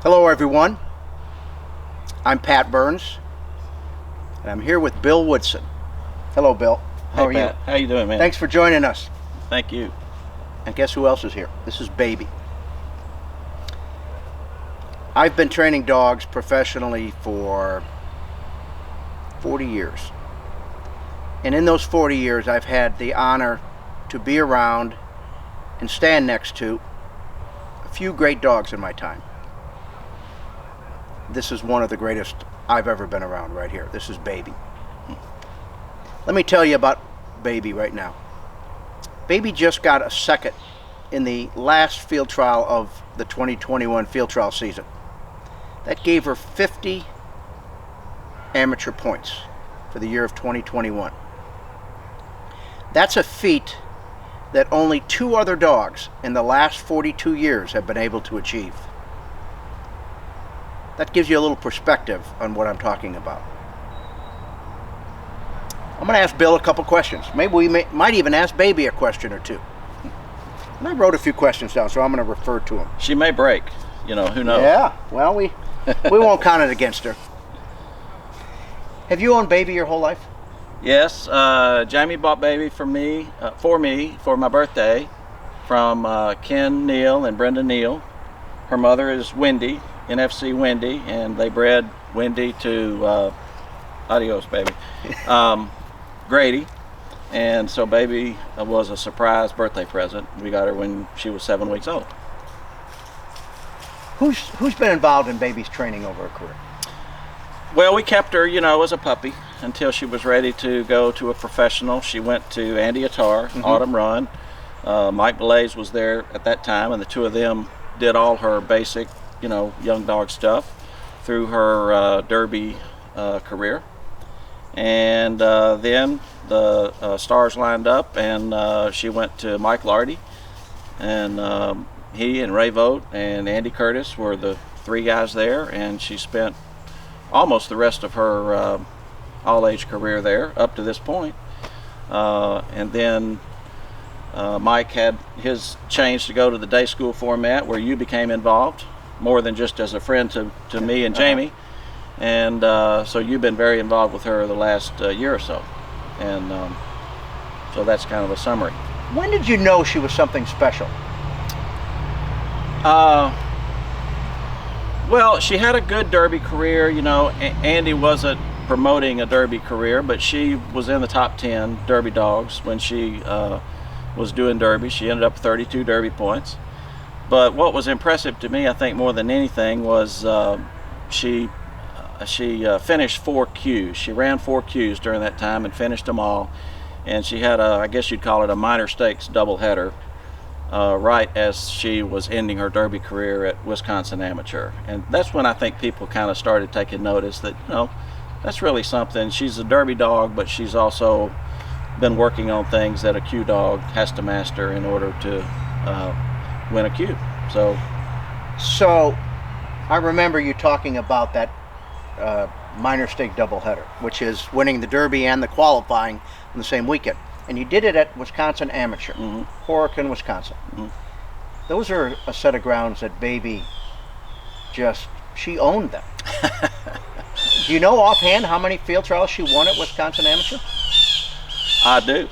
Hello everyone, I'm Pat Burns and I'm here with Bill Woodson. Hello Bill, how are Pat. you? How you doing, man? Thanks for joining us. Thank you. And guess who else is here? This is Baby. I've been training dogs professionally for 40 years. And in those 40 years I've had the honor to be around and stand next to a few great dogs in my time. This is one of the greatest I've ever been around right here. This is Baby. Let me tell you about Baby right now. Baby just got a second in the last field trial of the 2021 field trial season. That gave her 50 amateur points for the year of 2021. That's a feat that only 2 other dogs in the last 42 years have been able to achieve. That gives you a little perspective on what I'm talking about. I'm going to ask Bill a couple questions. Maybe we might even ask Baby a question or two. And I wrote a few questions down, so I'm going to refer to them. She may break. Who knows? Yeah, well, we won't count it against her. Have you owned Baby your whole life? Yes. Jamie bought Baby for me for my birthday from Ken Neal and Brenda Neal. Her mother is Wendy, NFC Wendy, and they bred Wendy to adios, Baby. Grady. And so Baby was a surprise birthday present. We got her when she was 7 weeks old. Who's been involved in Baby's training over her career? Well, we kept her, as a puppy until she was ready to go to a professional. She went to Andy Attar, Autumn Run. Mike Blaze was there at that time, and the two of them did all her basic, young dog stuff through her Derby career. And then the stars lined up, and she went to Mike Lardy, and he and Ray Vogt and Andy Curtis were the 3 guys there, and she spent almost the rest of her all-age career there up to this point. And then Mike had his change to go to the day school format, where you became involved more than just as a friend to me and Jamie. And so you've been very involved with her the last year or so. And so that's kind of a summary. When did you know she was something special? Well, she had a good Derby career. Andy wasn't promoting a Derby career, but she was in the top 10 Derby dogs when she was doing Derby. She ended up 32 Derby points. But what was impressive to me, I think more than anything, was she finished 4 Qs. She ran 4 Qs during that time and finished them all. And she had I guess you'd call it a minor stakes doubleheader right as she was ending her Derby career at Wisconsin Amateur. And that's when I think people kind of started taking notice that, that's really something. She's a Derby dog, but she's also been working on things that a Q dog has to master in order to win a Q. So I remember you talking about that minor stake doubleheader, which is winning the Derby and the qualifying in the same weekend. And you did it at Wisconsin Amateur, Horicon, Wisconsin. Those are a set of grounds that Baby she owned them. Do you know offhand how many field trials she won at Wisconsin Amateur? I do.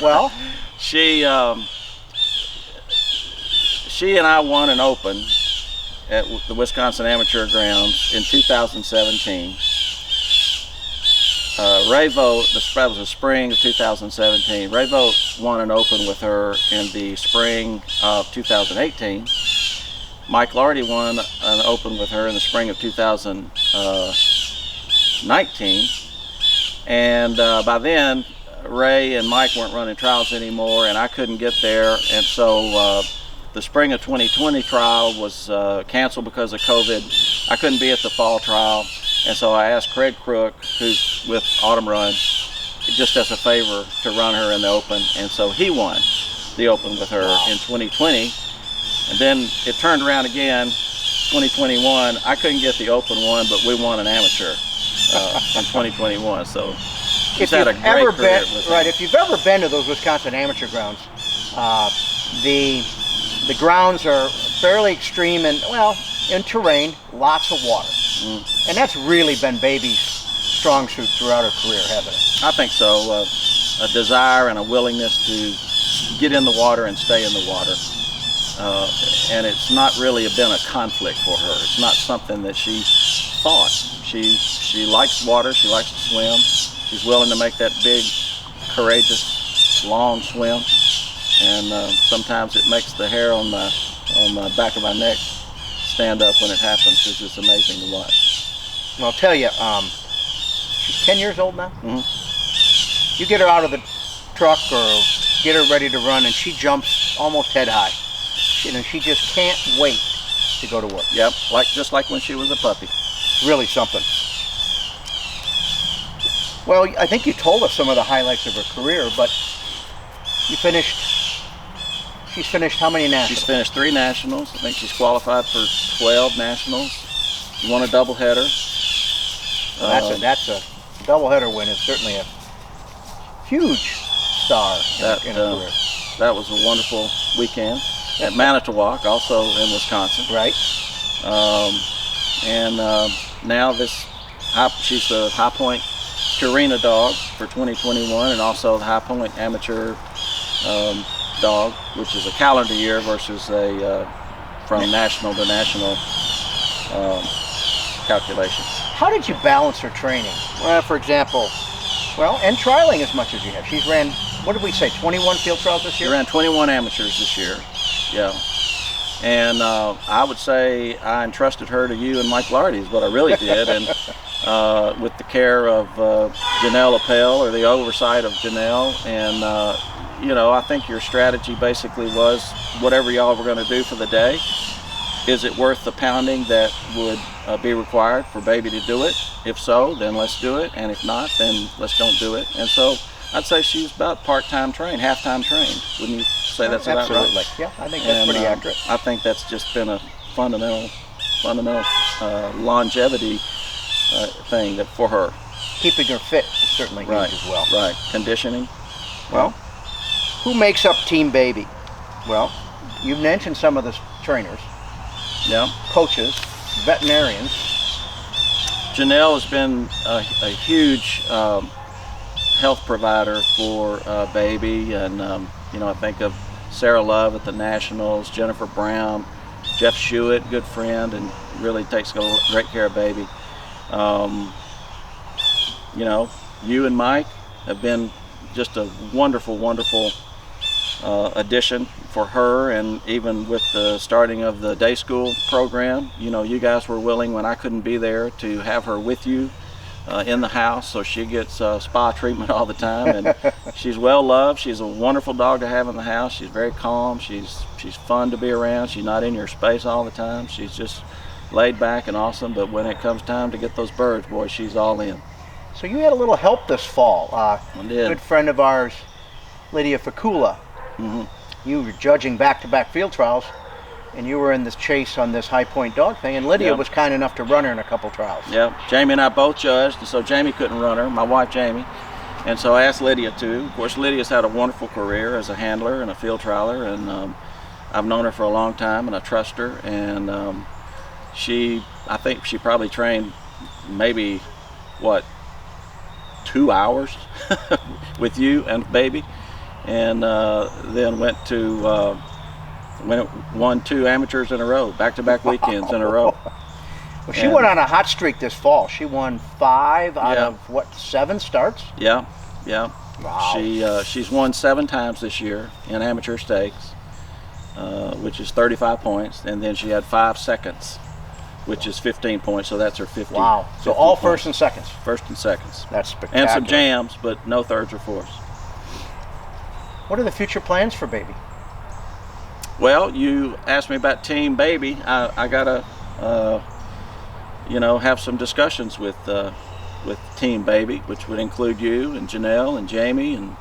Well? She and I won an Open at the Wisconsin Amateur grounds in 2017. Ray Vogt, that was the spring of 2017. Ray Vogt won an Open with her in the spring of 2018. Mike Lardy won an Open with her in the spring of 2019. And by then, Ray and Mike weren't running trials anymore, and I couldn't get there. And so the spring of 2020 trial was canceled because of COVID. I couldn't be at the fall trial. And so I asked Craig Crook, who's with Autumn Run, just as a favor to run her in the Open. And so he won the Open with her in 2020. And then it turned around again, 2021. I couldn't get the Open one, but we won an amateur in 2021. So she's had a great career with her. Right, if you've ever been to those Wisconsin amateur grounds, the grounds are fairly extreme and, well, in terrain, lots of water. And that's really been Baby's strong suit throughout her career, hasn't it? I think so. A desire and a willingness to get in the water and stay in the water. And it's not really been a conflict for her. It's not something that she fought. She likes water. She likes to swim. She's willing to make that big, courageous, long swim. And sometimes it makes the hair on the back of my neck stand up when it happens. It's just amazing to watch. Well, I'll tell you, she's 10 years old now. You get her out of the truck or get her ready to run, and she jumps almost head high. She just can't wait to go to work. Yep, just like when she was a puppy. Really something. Well, I think you told us some of the highlights of her career, but she's finished how many nationals? She's finished 3 nationals. I think she's qualified for 12 nationals. She won a doubleheader. That's a doubleheader win is certainly a huge star in her career. That was a wonderful weekend at Manitowoc, also in Wisconsin. Right. Now she's the High Point Purina dog for 2021, and also the High Point Amateur dog, which is a calendar year versus a from national to national calculation. How did you balance her training? Well, for example, and trialing as much as you have. She's ran, what did we say, 21 field trials this year? She ran 21 amateurs this year, yeah. And I would say I entrusted her to you and Mike Lardy is what I really did. And with the care of Janelle Appel, or the oversight of Janelle. And, I think your strategy basically was whatever y'all were going to do for the day. Is it worth the pounding that would be required for Baby to do it? If so, then let's do it. And if not, then let's don't do it. And so I'd say she's about part-time trained, half-time trained. Wouldn't you say that's about right? Absolutely. Yeah, I think that's pretty accurate. I think that's just been a fundamental longevity thing for her. Keeping her fit is certainly huge as well. Right. Conditioning. Well, who makes up Team Baby? Well, you've mentioned some of the trainers. Yeah. Coaches, veterinarians. Janelle has been a huge health provider for Baby, and I think of Sarah Love at the Nationals, Jennifer Brown, Jeff Shewitt, good friend, and really takes great care of Baby. You and Mike have been just a wonderful, wonderful addition for her, and even with the starting of the day school program, you guys were willing when I couldn't be there to have her with you in the house, so she gets spa treatment all the time, and she's well loved. She's a wonderful dog to have in the house. She's very calm. She's fun to be around. She's not in your space all the time. She's just laid back and awesome, but when it comes time to get those birds, boy, she's all in. So you had a little help this fall. I did. A good friend of ours, Lydia Fakula. You were judging back-to-back field trials, and you were in this chase on this High Point dog thing, and Lydia was kind enough to run her in a couple trials. Yeah, Jamie and I both judged, and so Jamie couldn't run her, my wife Jamie, and so I asked Lydia to. Of course, Lydia's had a wonderful career as a handler and a field trialer, and I've known her for a long time, and I trust her, and I think she probably trained maybe, 2 hours with you and Baby, and then won 2 amateurs in a row, back-to-back weekends in a row. Well, she went on a hot streak this fall. She won 5 out of 7 starts? Yeah. Wow. She's won 7 times this year in amateur stakes, which is 35 points, and then she had 5 seconds, which is 15 points, so that's her 50. Wow. So all first and seconds? First and seconds. That's spectacular. And some jams, but no thirds or fourths. What are the future plans for Baby? Well, you asked me about Team Baby. I gotta, have some discussions with Team Baby, which would include you and Janelle and Jamie, and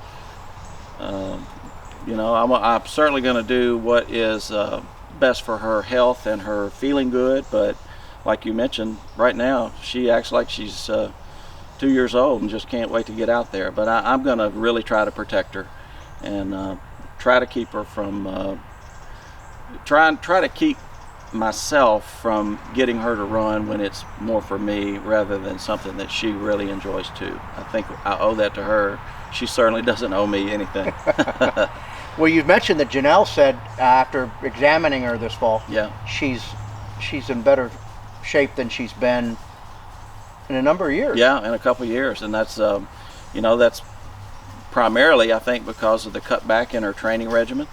I'm certainly going to do what is best for her health and her feeling good. But like you mentioned, right now she acts like she's 2 years old and just can't wait to get out there. But I'm going to really try to protect her and try to keep her from try to keep myself from getting her to run when it's more for me rather than something that she really enjoys too. I think I owe that to her. She certainly doesn't owe me anything. Well, you've mentioned that Janelle said after examining her this fall, Yeah. she's in better shape than she's been in a number of years. Yeah, in a couple of years, and that's that's primarily I think because of the cutback in her training regimen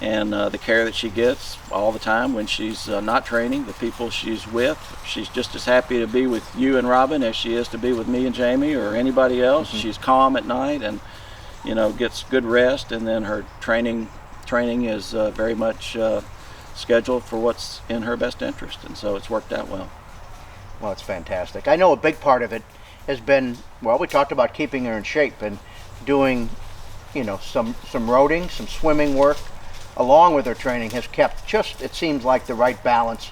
and the care that she gets all the time when she's not training. The people she's with, she's just as happy to be with you and Robin as she is to be with me and Jamie or anybody else. Mm-hmm. She's calm at night and gets good rest, and then her training is very much scheduled for what's in her best interest, and so it's worked out well. Well, it's fantastic. I know a big part of it has been, well, we talked about keeping her in shape and doing, some roading, some swimming work, along with her training has kept just, it seems like, the right balance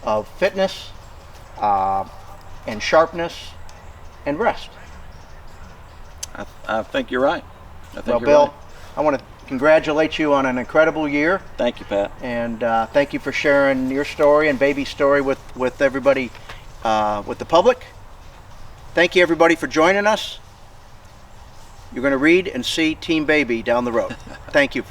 of fitness and sharpness and rest. I think you're right. Well, Bill, I want to congratulate you on an incredible year. Thank you, Pat. And thank you for sharing your story and Baby's story with everybody, with the public. Thank you, everybody, for joining us. You're going to read and see Team Baby down the road. Thank you.